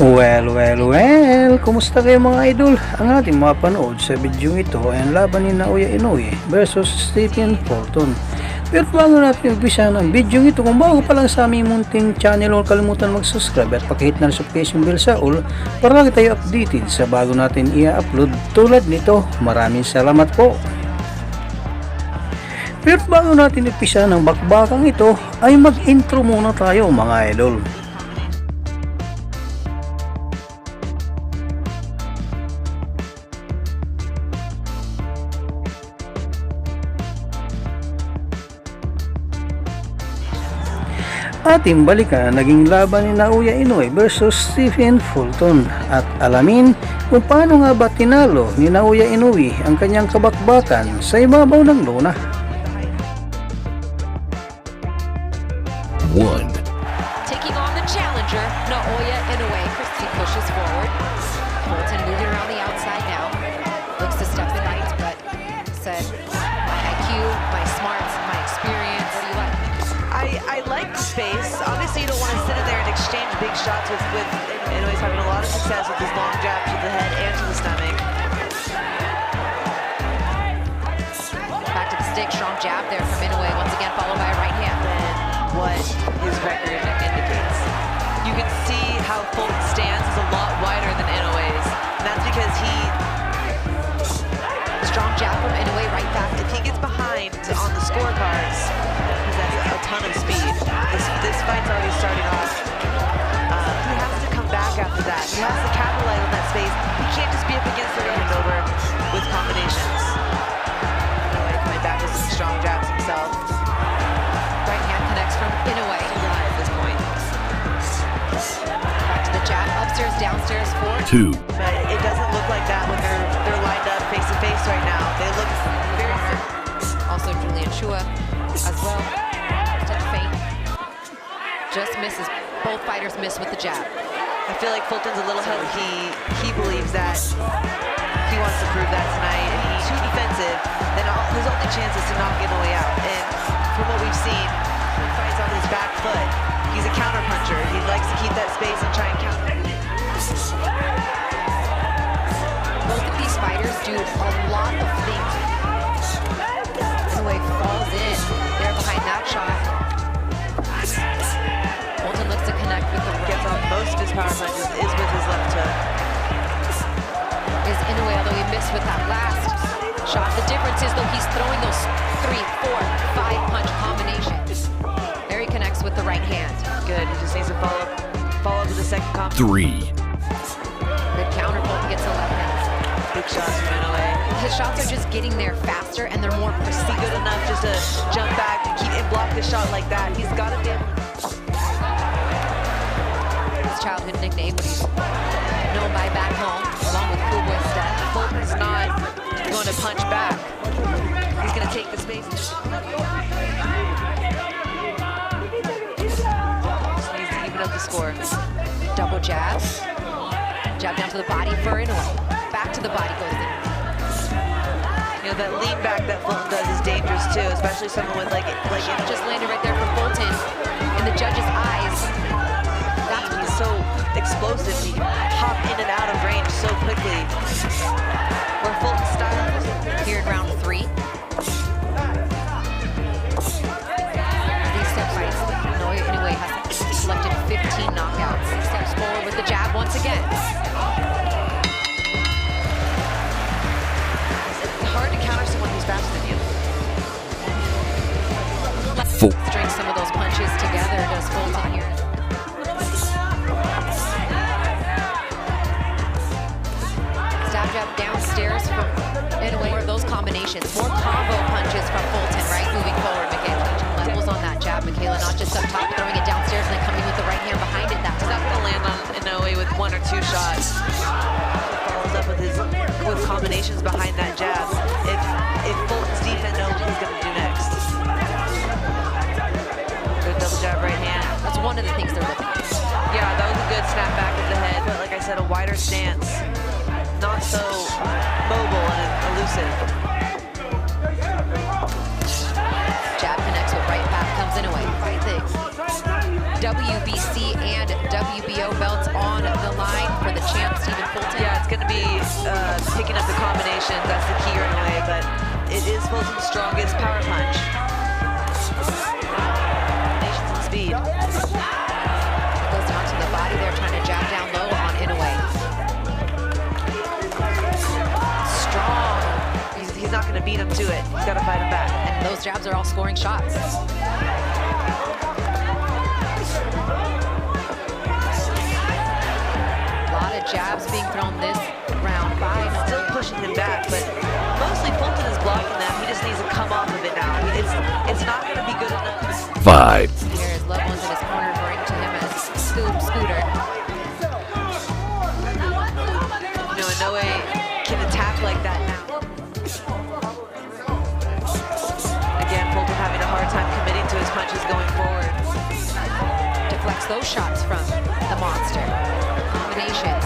Well, kumusta kayo mga idol? Ang ating mapanood sa video ito ay ang laban ni Naoya Inoue versus Fulton. Pero bago natin umpisa ng video ito, kung bago pa lang sa aming munting channel, huwag kalimutan mag-subscribe at pakihit na notification bell sa all para lagi tayo updated sa bago natin i-upload tulad nito. Maraming salamat po. Pero bago natin umpisa ng bakbakang ito, ay mag-intro muna tayo mga idol. Ating balikan naging laban ni Naoya Inoue versus Fulton at alamin kung paano nga ba tinalo ni Naoya Inoue ang kanyang kabakbakan sa ibabaw ng lona. 1. Taking on the challenger, Naoya Inoue. He pushes forward. Fulton moving around the outside now. Looks to step the night, but said, my IQ, my smarts, my experience. What do you like? I like the space. Obviously, you don't want to sit in there and exchange big shots with Inoue's having a lot of success with his long jab to the head and to the stomach. Back to the stick, strong jab there from Inoue. Once again, followed by a right hand. And what his record indicates. You can see how Fulton's stance is a lot wider than Inoue's. And that's because strong jab from Inoue right back. If he gets behind on the scorecards, a ton of speed. This fight's already starting off. He has to come back after that. He has to capitalize on that space. He can't just be up against the ring over with combinations. Inoue coming back with some strong jabs himself. Right hand connects from Inoue. At this point. Back to the jab, upstairs, downstairs, 2. But it doesn't look like that when they're lined up face to face right now. They look very similar. Also Julian Chua as well. Touch feint. Just misses. Both fighters miss with the jab. I feel like Fulton's a little hesitant. He believes that he wants to prove that tonight, and he's too defensive. Then his only chance is to knock Inoue out. And from what we've seen, he fights on his back foot. He's a counter puncher. He likes to keep that space and try and counter. Both of these fighters do a lot of things. Inoue falls in there behind that shot. Fulton looks to connect with the right. Gets on most of his power punches is with his left hook. Is Inoue, although he missed with that last shot. The difference is though he's throwing those 3, 4, 5 punch combinations. There he connects with the right hand. Good. He just needs to follow up with the second combo. 3. Good counter. Fulton gets a left hand. Big shots from Inoue. His shots are just getting there faster and they're more precise. Good enough just to jump back and keep and block the shot like that. He's got to do his childhood nickname, but he's known by back home, along with Cool Boy Steph. Fulton's not going to punch back. He's going to take the space. Just needs to even up the score. Double jab. Jab down to the body for Inoue. Back to the body goes in. You know, that lean back that Fulton does is dangerous too, especially someone with like just landed right there from Fulton in the judge's eyes. He's so explosive. He can hop in and out of range so quickly. Where Fulton's style is here in round 3. These step fights, Naoya Inoue has selected 15 knockouts. He steps forward with the jab once again. Hard to counter someone who's faster than you. Let's string some of those punches together, does Fulton here. Stab jab downstairs from Inoue. More of those combinations, more combo punches from Fulton, right? Moving forward, Michaela. Levels on that jab, Michaela, not just up top, throwing it downstairs and then coming with the right hand behind it. That's not going to land on Inoue with 1 or 2 shots. Follows up with combinations behind that jab. If Fulton's defense knows what he's going to do next. Good double jab right hand. That's one of the things they're looking at. Yeah, that was a good snap back of the head, but like I said, a wider stance. Not so mobile and elusive. Jab connects with right back, comes Inoue. Fight things. WBC and WBO belts on the line. Fulton. Yeah, it's going to be picking up the combinations. That's the key right away, but it is Fulton's strongest power punch. Combinations and speed. Goes down to the body there, trying to jab down low on Inoue. Strong. He's not going to beat him to it. He's got to fight him back. And those jabs are all scoring shots. A lot of jabs being thrown this round by Naoya. Still pushing him back, but mostly Fulton is blocking them. He just needs to come off of it now. It's not going to be good enough. 5. Here his loved ones in his corner referring to him as Scooter. You know, Inoue can attack like that now. Again, Fulton having a hard time committing to his punches going forward. Deflects those shots from the monster. Combinations.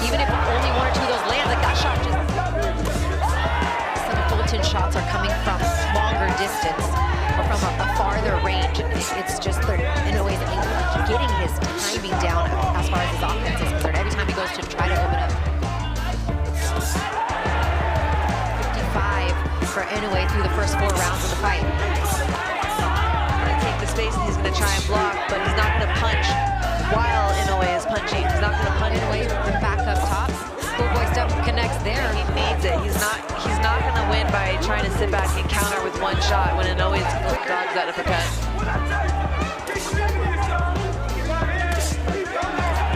Even if only one or two of those land, like that shot just... Some of Fulton's shots are coming from longer distance or from a farther range. It's just that Inoue's getting his timing down as far as his offense is concerned. Every time he goes to try to open up. 55 for Inoue through the first 4 rounds of the fight. Gonna take the space and he's gonna try and block, but he's not gonna punch while Inoue is punching. He's not gonna punch. Inoue back up top. Schoolboy step connects there. He needs it. He's not gonna win by trying to sit back and counter with one shot when Inoue's quick dodge that uppercut.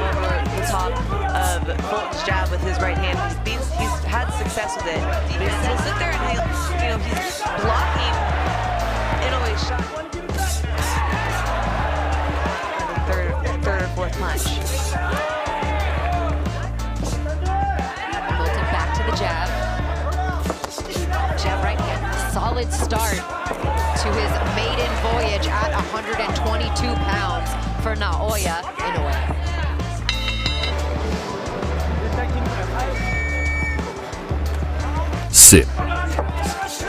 Over the top of Fulton's jab with his right hand. He's had success with it. He'll sit there and he's blocking Inoue's shot. Third or fourth punch. Fulton back to the jab. Jab right hand. Solid start to his maiden voyage at 122 pounds for Naoya Inoue. Sit.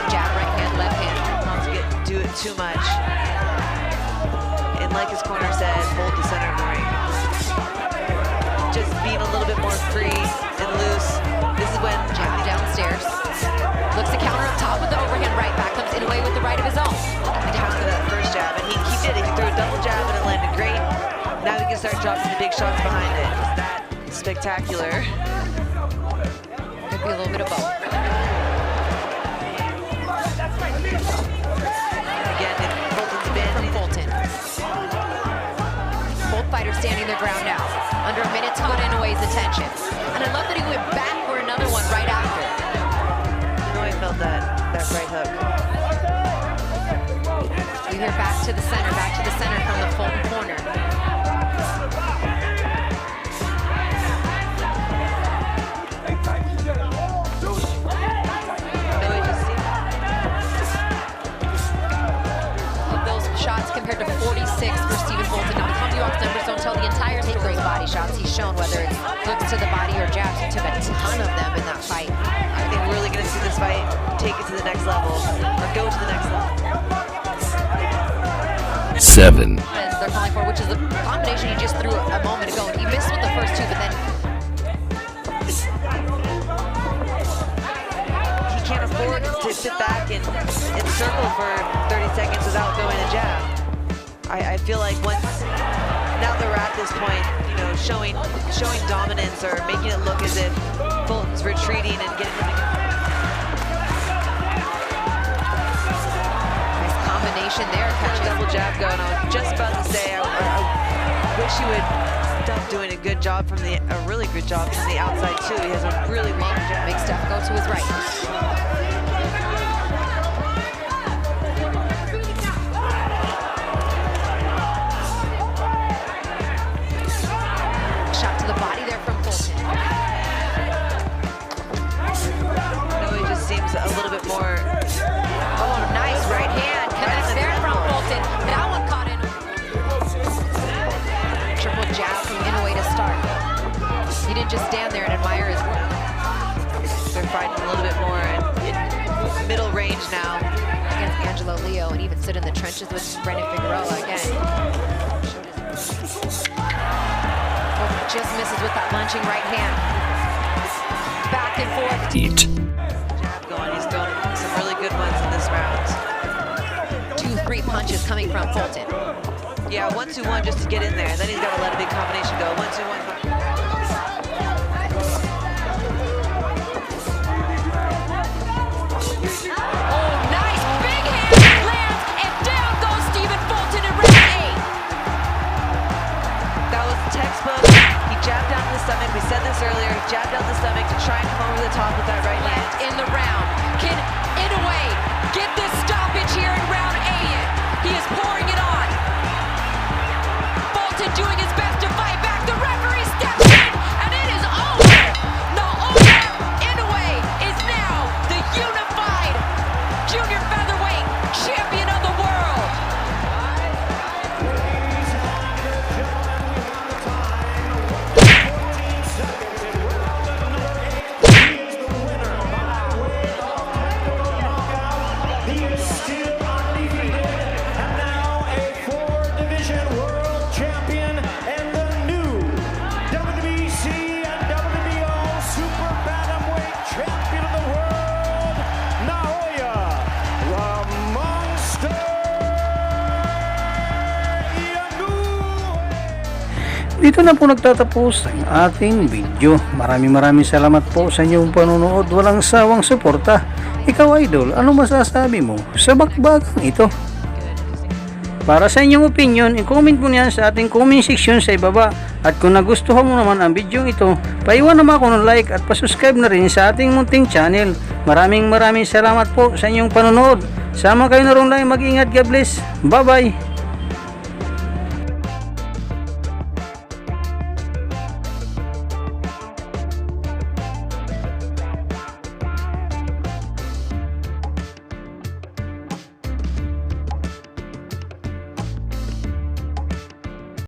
Jab right hand, left hand. Not to do it too much. And like his corner said, hold the center of the ring. Just being a little bit more free and loose. This is when Jab downstairs. Looks to counter up top with the overhand right. Back comes Inoue with the right of his own. he countered that first jab, and he did it. He threw a double jab and it landed great. Now he can start dropping the big shots behind it. It's that spectacular. Could be a little bit of both. Again, Fulton's been From Fulton. Both fighters standing their ground now. Under a minute to get Inoue's attention. And I love that he went back for another one right after. Inoue felt that right hook. We hear back to the center from the Fulton corner. Compared to 46 for Stephen Fulton. Now the CompuBox numbers don't tell the entire take those body shots he's shown, whether it's hooks to the body or jabs. He took a ton of them in that fight. I think we're really going to see this fight take it to the next level, or go to the next level. 7. As they're calling for, which is the combination he just threw a moment ago. He missed with the first two, but then he can't afford to sit back and circle for 30 seconds without throwing a jab. I feel like now that we're at this point, showing dominance or making it look as if Fulton's retreating and getting him to... nice combination there, catching double jab going. I was just about to say, I wish he would stop doing a really good job from the outside too. He has a really long jab. Makes Steph go to his right. Shot to the body there from Fulton. He just seems a little bit more... Oh, nice right hand. Connects there from Fulton. That one caught in. Triple jab from Inoue to start. He didn't just stand there and admire his work. They're fighting a little bit more in middle range now. Against Angelo Leo, and even stood in the trenches with Brendan Figueroa again. just misses with that lunging right hand. Back and forth. Jab going. He's thrown some really good ones in this round. 2-3 punches coming from Fulton. Yeah, 1-2-1 just to get in there. Then he's got to let a big combination go. 1-2-1. Oh, nice big hand lands, and down goes Stephen Fulton in round 8. That was textbook. He jabbed down the stomach. We said this earlier. He jabbed down the stomach to try and come over the top with that right hand. Left in the round. Can Inoue get this stoppage here in round 8? He is pouring it on. Fulton doing his best to fight back. The referee steps in, and it is over. Naoya Inoue is now the unified junior featherweight champion of the world. Dito na po nagtatapos ang ating video. Maraming salamat po sa inyong panonood. Walang sawang suporta. Ikaw, idol, ano masasabi mo sa bakbagang ito? Para sa inyong opinion, i-comment mo niyan sa ating comment section sa ibaba. At kung nagustuhan mo naman ang video ito, paiwan naman ako ng like at pasubscribe na rin sa ating munting channel. Maraming salamat po sa inyong panonood. Sama kayo na rin lang, mag-ingat. God bless. Bye bye.